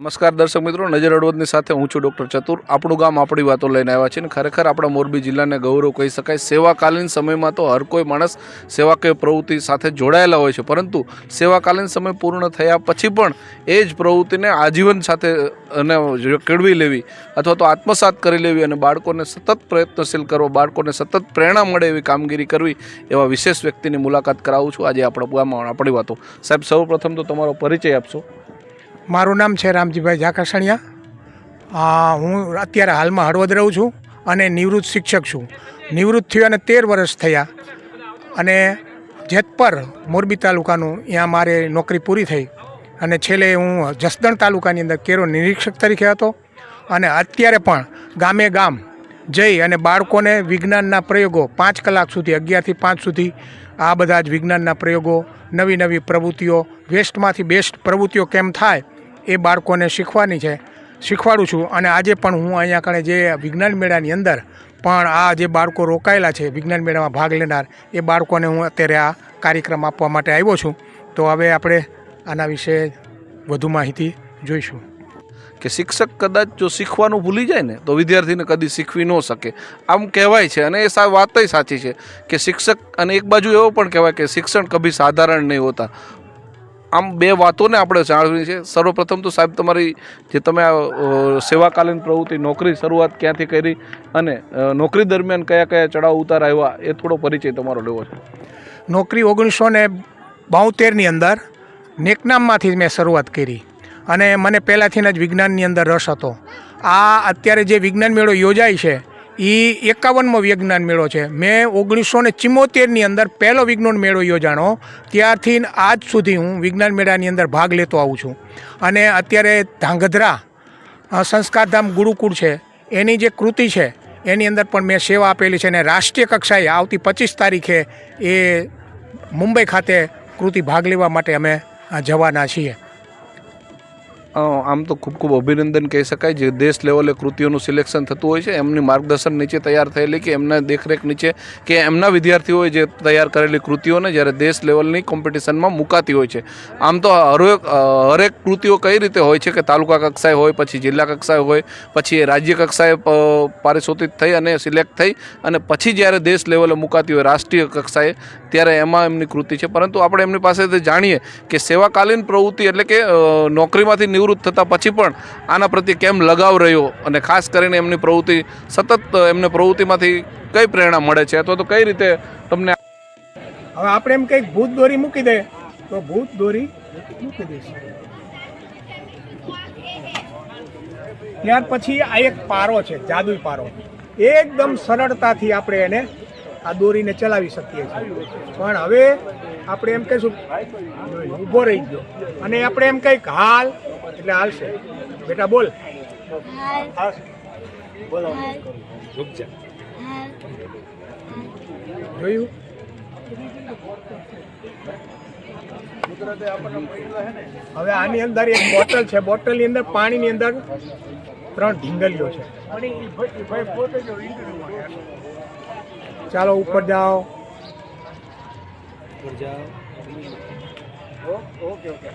નમસ્કાર દર્શક મિત્રો, નજર હળવદની સાથે હું છું ડૉક્ટર ચતુર। આપણું ગામ આપણી વાતો લઈને આવ્યા છે અને ખરેખર આપણા મોરબી જિલ્લાને ગૌરવ કહી શકાય। સેવાકાલીન સમયમાં તો હર કોઈ માણસ સેવાકીય પ્રવૃત્તિ સાથે જોડાયેલા હોય છે, પરંતુ સેવાકાલીન સમય પૂર્ણ થયા પછી પણ એ જ પ્રવૃત્તિને આજીવન સાથે અને કેળવી લેવી અથવા તો આત્મસાત કરી લેવી અને બાળકોને સતત પ્રયત્નશીલ કરવો, બાળકોને સતત પ્રેરણા મળે એવી કામગીરી કરવી, એવા વિશેષ વ્યક્તિની મુલાકાત કરાવું છું આજે આપણા ગામમાં આપણી વાતો। સાહેબ, સૌપ્રથમ તો તમારો પરિચય આપશો। મારું નામ છે રામજીભાઈ ઝાકરસણિયા। હું અત્યારે હાલમાં હળવદ રહું છું અને નિવૃત્ત શિક્ષક છું। નિવૃત્ત થયો અને 13 વર્ષ થયા અને જેતપર મોરબી તાલુકાનું ત્યાં મારે નોકરી પૂરી થઈ અને છેલ્લે હું જસદણ તાલુકાની અંદર કેરો નિરીક્ષક તરીકે હતો અને અત્યારે પણ ગામે ગામ જઈ અને બાળકોને વિજ્ઞાનના પ્રયોગો 5 કલાક સુધી 11 થી 5 સુધી આ બધા જ વિજ્ઞાનના પ્રયોગો, નવી નવી પ્રવૃત્તિઓ, વેસ્ટમાંથી બેસ્ટ પ્રવૃત્તિઓ કેમ થાય એ બાળકોને શીખવાડું છું। અને આજે પણ હું અહીંયા કણે જે વિજ્ઞાન મેળાની અંદર પણ આ જે બાળકો રોકાયેલા છે વિજ્ઞાન મેળામાં ભાગ લેનાર એ બાળકોને હું અત્યારે આ કાર્યક્રમ આપવા માટે આવ્યો છું। તો હવે આપણે આના વિશે વધુ માહિતી જોઈશું કે શિક્ષક કદાચ જો શીખવાનું ભૂલી જાય ને તો વિદ્યાર્થીને કદી શીખવી ન શકે, આમ કહેવાય છે અને એ વાતય સાચી છે કે શિક્ષક, અને એક બાજુ એવો પણ કહેવાય કે શિક્ષણ કભી સાધારણ નહીં હોતા। આમ બે વાતોને આપણે જાણવી છે। સર્વપ્રથમ તો સાહેબ, તમારી જે તમે સેવાકાલીન પ્રવૃત્તિ નોકરી શરૂઆત ક્યાંથી કરી અને નોકરી દરમિયાન કયા કયા ચડાવ ઉતાર આવ્યા એ થોડો પરિચય તમારો લેવો છે। નોકરી 1972ની અંદર નેકનામમાંથી મેં શરૂઆત કરી અને મને પહેલાંથી જ વિજ્ઞાનની અંદર રસ હતો। આ અત્યારે જે વિજ્ઞાન મેળો યોજાય છે એ 51મો વિજ્ઞાન મેળો છે। મેં 1974ની અંદર પહેલો વિજ્ઞાન મેળો યોજાણો, ત્યારથી આજ સુધી હું વિજ્ઞાન મેળાની અંદર ભાગ લેતો આવું છું। અને અત્યારે ધાંગધ્રા સંસ્કારધામ ગુરુકુળ છે એની જે કૃતિ છે એની અંદર પણ મેં સેવા આપેલી છે અને રાષ્ટ્રીય કક્ષાએ આવતી 25 તારીખે એ મુંબઈ ખાતે કૃતિ ભાગ લેવા માટે અમે જવાના છીએ। આમ તો ખૂબ ખૂબ અભિનંદન કહી શકાય। જે દેશ લેવલે કૃતિઓનું સિલેક્શન થતું હોય છે એમની માર્ગદર્શન નીચે તૈયાર થયેલી કે એમના દેખરેખ નીચે કે એમના વિદ્યાર્થીઓએ જે તૈયાર કરેલી કૃતિઓને જ્યારે દેશ લેવલની કોમ્પિટિશનમાં મુકાતી હોય છે। આમ તો હરેક કૃતિઓ કઈ રીતે હોય છે કે તાલુકા કક્ષાએ હોય, પછી જિલ્લા કક્ષાએ હોય, પછી એ રાજ્ય કક્ષાએ પારિતોષિક થઈ અને સિલેક્ટ થઈ અને પછી જ્યારે દેશ લેવલે મુકાતી હોય રાષ્ટ્રીય કક્ષાએ, ત્યારે એમાં એમની કૃતિ છે। પરંતુ આપણે એમની પાસેથી જાણીએ કે સેવાકાલીન પ્રવૃત્તિ એટલે કે નોકરીમાંથી નિવૃત્ત થતાં પછી પણ આના પ્રત્યે કેમ લગાવ રહ્યો અને ખાસ કરીને એમની પ્રવૃત્તિ સતત એમને પ્રવૃત્તિમાંથી કઈ પ્રેરણા મળે છે અથવા તો કઈ રીતે તમને। હવે આપણે એમ કંઈક ભૂત દોરી મૂકી દે તો ભૂત દોરી મૂકી દઈશું। ત્યાર પછી આ એક પારો છે, જાદુઈ પારો, એકદમ સરળતાથી આપણે એને આ દોરીને ચલાવી શકીએ છીએ। પણ હવે આપણે એમ કહીશું ઊભો રહી ગયો અને આપણે એમ કંઈક હાલ એટલે હાલશે। બેટા બોલ, જોયું? હવે આની અંદર એક બોટલ છે, બોટલની અંદર પાણીની અંદર 3 ઢીંગલીઓ છે। ચાલો ઉપર જાઓ। ઓકે ઓકે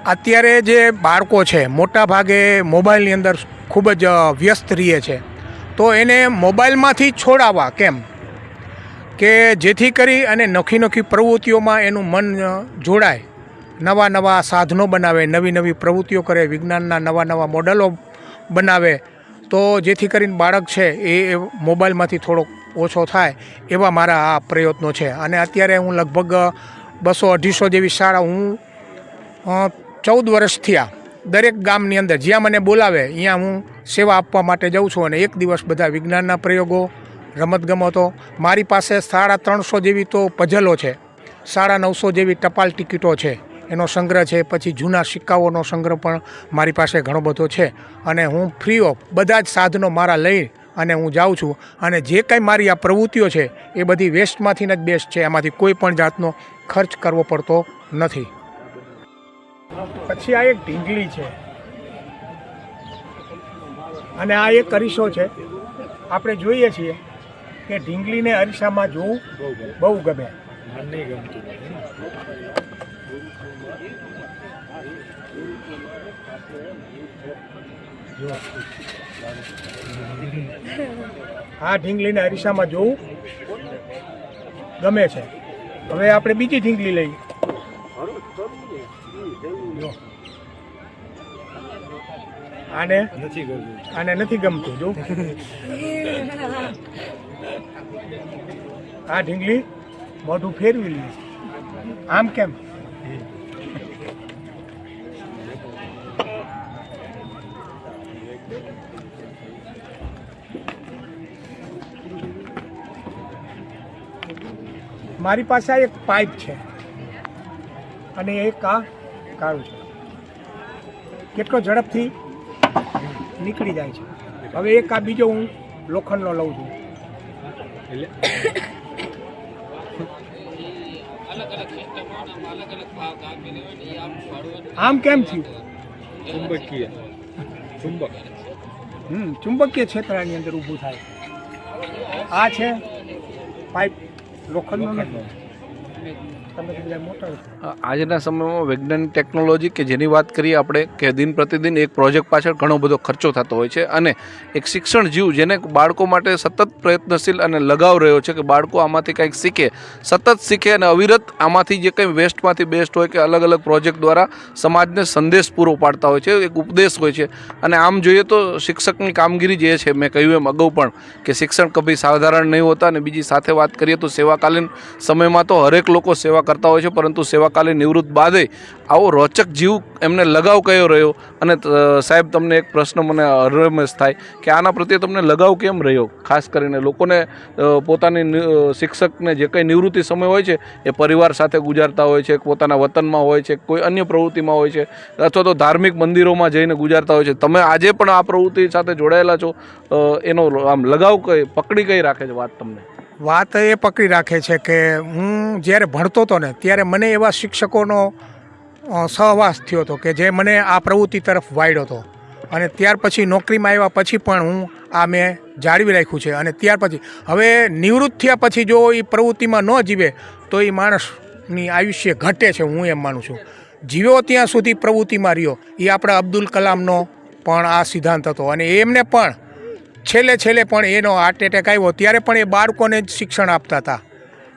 અત્યારે જે બાળકો છે મોટા ભાગે મોબાઈલની અંદર ખૂબ જ વ્યસ્ત રહે છે, તો એને મોબાઈલમાંથી છોડાવવા કેમ કે જેથી કરી અને નોખી પ્રવૃત્તિઓમાં એનું મન જોડાય, નવા નવા સાધનો બનાવે, નવી નવી પ્રવૃત્તિઓ કરે, વિજ્ઞાનના નવા મોડલો બનાવે, તો જેથી કરીને બાળક છે એ મોબાઈલમાંથી થોડોક ઓછો થાય એવા મારા આ પ્રયત્નો છે। અને અત્યારે હું લગભગ 200-250 જેવી શાળા હું 14 વર્ષ થયા દરેક ગામની અંદર જ્યાં મને બોલાવે અહીંયા હું સેવા આપવા માટે જાઉં છું। અને એક દિવસ બધા વિજ્ઞાનના પ્રયોગો, રમતગમતો, મારી પાસે 350 જેવી તો પઝલો છે, 950 જેવી ટપાલ ટિકિટો છે, એનો સંગ્રહ છે। પછી જૂના સિક્કાઓનો સંગ્રહ પણ મારી પાસે ઘણો બધો છે અને હું ફ્રી ઓફ બધા જ સાધનો મારા લઈ અને હું જાઉં છું। અને જે કંઈ મારી આ પ્રવૃત્તિઓ છે એ બધી વેસ્ટમાંથી જ બેસ્ટ છે, એમાંથી કોઈ પણ જાતનો ખર્ચ કરવો પડતો નથી। પછી આ એક ઢીંગલી છે, અને આ એક અરીસો છે. આપણે જોઈએ છીએ કે ઢીંગલીને અરીસામાં જોવું બહુ ગમે. આ ઢીંગલીને અરીસામાં જોવું ગમે છે. હવે આપણે બીજી ઢીંગલી લઈએ. આને નથી ગમતું. જો આ ઢીંગલી મોઢું ફેરવી લે. આમ કેમ? મારી પાસે આ એક પાઇપ છે અને એક આ કાળું છે. કેટલો ઝડપથી નીકળી જાય છે. હવે એક આ બીજો હું લોખંડનો લઉં છું. આમ કેમ થયું? ચુંબકીય ક્ષેત્રની અંદર ઊભું થાય. આ છે પાઇપ લોખંડનો નથી. આજના સમયમાં વૈજ્ઞાનિક ટેકનોલોજી કે જેની વાત કરીએ આપણે કે દિન પ્રતિદિન એક પ્રોજેક્ટ પાછળ ઘણો બધો ખર્ચો થતો હોય છે અને એક શિક્ષણ જીવ જેને બાળકો માટે સતત પ્રયત્નશીલ અને લગાવ રહ્યો છે કે બાળકો આમાંથી કંઈક શીખે, સતત શીખે અને અવિરત આમાંથી જે કંઈ વેસ્ટમાંથી બેસ્ટ હોય કે અલગ અલગ પ્રોજેક્ટ દ્વારા સમાજને સંદેશ પૂરો પાડતા હોય છે, એક ઉપદેશ હોય છે. અને આમ જોઈએ તો શિક્ષકની કામગીરી જે છે, મેં કહ્યું એમ અગાઉ પણ કે શિક્ષણ કભી સાધારણ નહીં હોતા. અને બીજી સાથે વાત કરીએ તો સેવાકાલીન સમયમાં તો હરેક લોકો સેવા કરતા હોય છે, પરંતુ સેવાકાલીન નિવૃત્ત બાદે આવો રોચક જીવ એમને લગાવ કયો રહ્યો? અને સાહેબ તમને એક પ્રશ્ન મને હરમેશ થાય કે આના પ્રત્યે તમને લગાવ કેમ રહ્યો? ખાસ કરીને લોકોને પોતાની શિક્ષકને જે કંઈ નિવૃત્તિ સમય હોય છે એ પરિવાર સાથે ગુજારતા હોય છે, પોતાના વતનમાં હોય છે, કોઈ અન્ય પ્રવૃત્તિમાં હોય છે, અથવા તો ધાર્મિક મંદિરોમાં જઈને ગુજારતા હોય છે. તમે આજે પણ આ પ્રવૃત્તિ સાથે જોડાયેલા છો, એનો આમ લગાવ પકડી કઈ રાખે છે વાત તમને? વાત એ પકડી રાખે છે કે હું જ્યારે ભણતો હતો ને ત્યારે મને એવા શિક્ષકોનો સહવાસ થયો હતો કે જે મને આ પ્રવૃત્તિ તરફ વાળ્યો હતો. અને ત્યાર પછી નોકરીમાં આવ્યા પછી પણ હું આ મેં જાળવી રાખ્યું છે. અને ત્યાર પછી હવે નિવૃત્ત થયા પછી જો એ પ્રવૃત્તિમાં ન જીવે તો એ માણસની આયુષ્ય ઘટે છે. હું એમ માનું છું. જીવ્યો ત્યાં સુધી પ્રવૃત્તિમાં રહ્યો. એ આપણા અબ્દુલ કલામનો પણ આ સિદ્ધાંત હતો. અને એમને પણ છેલ્લે પણ એનો હાર્ટ એટેક આવ્યો ત્યારે પણ એ બાળકોને જ શિક્ષણ આપતા હતા.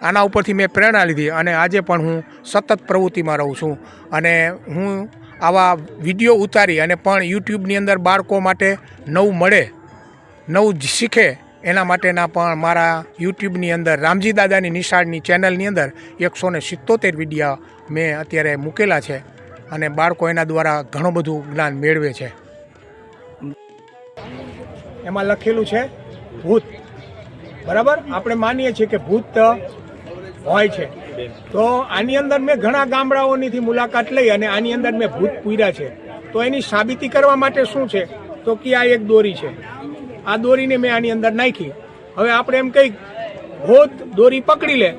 આના ઉપરથી મેં પ્રેરણા લીધી અને આજે પણ હું સતત પ્રવૃત્તિમાં રહું છું. અને હું આવા વિડીયો ઉતારી અને પણ યુટ્યુબની અંદર બાળકો માટે નવું મળે, નવું શીખે એના માટેના પણ મારા યુટ્યુબની અંદર રામજી દાદાની નિશાળની ચેનલની અંદર 177 વિડીયો મેં અત્યારે મૂકેલા છે અને બાળકો એના દ્વારા ઘણું બધું જ્ઞાન મેળવે છે. એમાં લખેલું છે ભૂત. બરાબર, આપણે માનીએ છીએ કે ભૂત હોય છે. તો આની અંદર મેં ઘણા ગામડાઓની મુલાકાત લઈ અને આની અંદર મેં ભૂત પૂર્યા છે. તો એની સાબિતી કરવા માટે શું છે તો કે આ એક દોરી છે. આ દોરીને મેં આની અંદર નાખી. હવે આપણે એમ કહી ભૂત દોરી પકડી લે.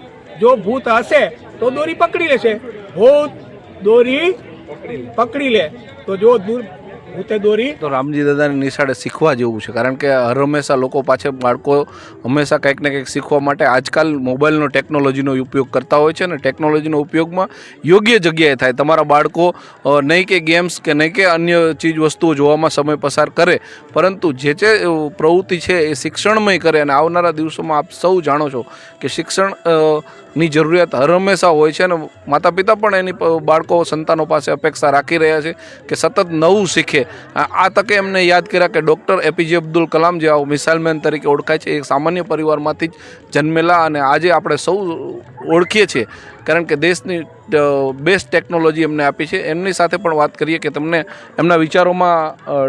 જો ભૂત હશે તો દોરી પકડી લેશે. ભૂત દોરી પકડી લે તો જો ભૂતે દોરી. તો રામજી દાદાની નિશાળે શીખવા જેવું છે, કારણ કે હર હંમેશા લોકો પાછળ બાળકો હંમેશા કંઈક ને કંઈક શીખવા માટે આજકાલ મોબાઈલનો ટેકનોલોજીનો ઉપયોગ કરતા હોય છે. અને ટેકનોલોજીનો ઉપયોગમાં યોગ્ય જગ્યાએ થાય. તમારા બાળકો નહીં કે ગેમ્સ કે નહીં કે અન્ય ચીજ વસ્તુઓ જોવામાં સમય પસાર કરે, પરંતુ જે પ્રવૃત્તિ છે એ શિક્ષણમય કરે. અને આવનારા દિવસોમાં આપ સૌ જાણો છો કે શિક્ષણ ની જરૂરિયાત હર હંમેશા હોય છે. અને માતા પિતા પણ એની બાળકો સંતાનો પાસે અપેક્ષા રાખી રહ્યા છે કે સતત નવું શીખે. આ તકે એમને યાદ કર્યા કે ડૉક્ટર એપીજે અબ્દુલ કલામ જે મિસાઇલમેન તરીકે ઓળખાય છે, એક સામાન્ય પરિવારમાંથી જ જન્મેલા અને આજે આપણે સૌ ઓળખીએ છીએ કારણ કે દેશની બેસ્ટ ટેકનોલોજી એમને આપી છે. એમની સાથે પણ વાત કરીએ કે તમને એમના વિચારોમાં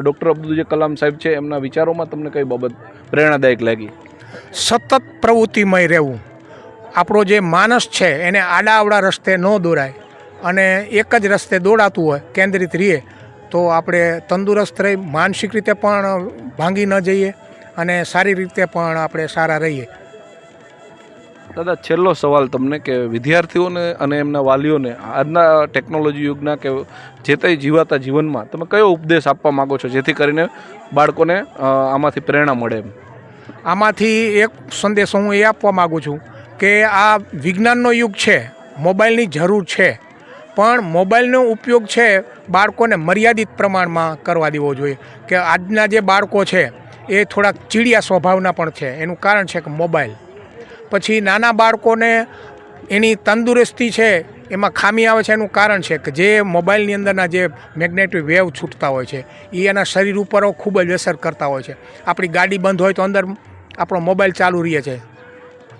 ડૉક્ટર અબ્દુલ કલામ સાહેબ છે, એમના વિચારોમાં તમને કઈ બાબત પ્રેરણાદાયક લાગી? સતત પ્રવૃત્તિમય રહેવું. આપણો જે માણસ છે એને આડાઅવળા રસ્તે ન દોરાય અને એક જ રસ્તે દોડાતું હોય, કેન્દ્રિત રહીએ તો આપણે તંદુરસ્ત રહી, માનસિક રીતે પણ ભાંગી ન જઈએ અને સારી રીતે પણ આપણે સારા રહીએ. દાદા છેલ્લો સવાલ તમને કે વિદ્યાર્થીઓને અને એમના વાલીઓને આજના ટેકનોલોજી યુગના કે જે તે જીવાતા જીવનમાં તમે કયો ઉપદેશ આપવા માગો છો જેથી કરીને બાળકોને આમાંથી પ્રેરણા મળે એમ? આમાંથી એક સંદેશો હું એ આપવા માગું છું કે આ વિજ્ઞાનનો યુગ છે, મોબાઈલની જરૂર છે, પણ મોબાઈલનો ઉપયોગ છે બાળકોને મર્યાદિત પ્રમાણમાં કરવા દેવો જોઈએ. કે આજના જે બાળકો છે એ થોડાક ચીડિયા સ્વભાવના પણ છે. એનું કારણ છે કે મોબાઈલ. પછી નાના બાળકોને એની તંદુરસ્તી છે એમાં ખામી આવે છે. એનું કારણ છે કે જે મોબાઈલની અંદરના જે મેગ્નેટિક વેવ છૂટતા હોય છે એ એના શરીર ઉપર ખૂબ જ અસર કરતા હોય છે. આપણી ગાડી બંધ હોય તો અંદર આપણો મોબાઈલ ચાલુ રહે છે,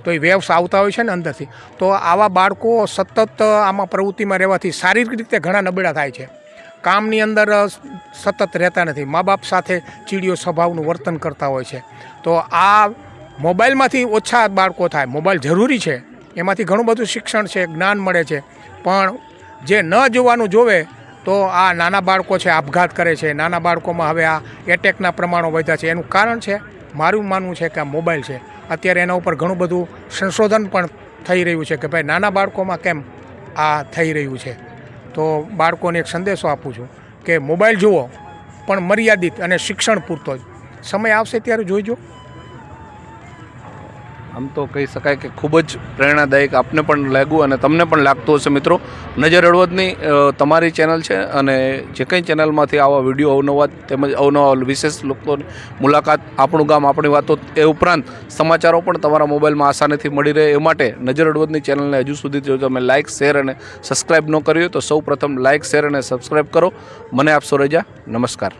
તો એ વેવ્સ આવતા હોય છે ને અંદરથી. તો આવા બાળકો સતત આમાં પ્રવૃત્તિમાં રહેવાથી શારીરિક રીતે ઘણા નબળા થાય છે. કામની અંદર સતત રહેતા નથી, મા બાપ સાથે ચીડિયો સ્વભાવનું વર્તન કરતા હોય છે. તો આ મોબાઈલમાંથી ઓછા બાળકો થાય. મોબાઈલ જરૂરી છે, એમાંથી ઘણું બધું શિક્ષણ છે, જ્ઞાન મળે છે, પણ જે ન જોવાનું જોવે તો આ નાના બાળકો છે આપઘાત કરે છે. નાના બાળકોમાં હવે આ એટેકના પ્રમાણો વધ્યા છે. એનું કારણ છે મારું માનવું છે કે આ મોબાઈલ છે. અત્યારે એના ઉપર ઘણું બધું સંશોધન પણ થઈ રહ્યું છે કે ભાઈ નાના બાળકોમાં કેમ આ થઈ રહ્યું છે. તો બાળકોને એક સંદેશો આપું છું કે મોબાઈલ જુઓ પણ મર્યાદિત અને શિક્ષણ પૂરતો જ. સમય આવશે ત્યારે જોઈજો. આમ તો કહી શકાય કે ખૂબ જ પ્રેરણાદાયક આપને પણ લાગ્યું અને તમને પણ લાગતું હશે. મિત્રો, નજર હળવદની તમારી ચેનલ છે અને જે કંઈ ચેનલમાંથી આવા વિડીયો અવનવા તેમજ અવનવા વિશેષ લોકોની મુલાકાત, આપણું ગામ આપણી વાતો, એ ઉપરાંત સમાચારો પણ તમારા મોબાઈલમાં આસાનીથી મળી રહે એ માટે નજર હળવદની ચેનલને હજુ સુધી જો તમે લાઇક, શેર અને સબસ્ક્રાઈબ ન કરી હોય તો સૌ પ્રથમ લાઇક, શેર અને સબસ્ક્રાઈબ કરો. મને આપશો રજા. નમસ્કાર.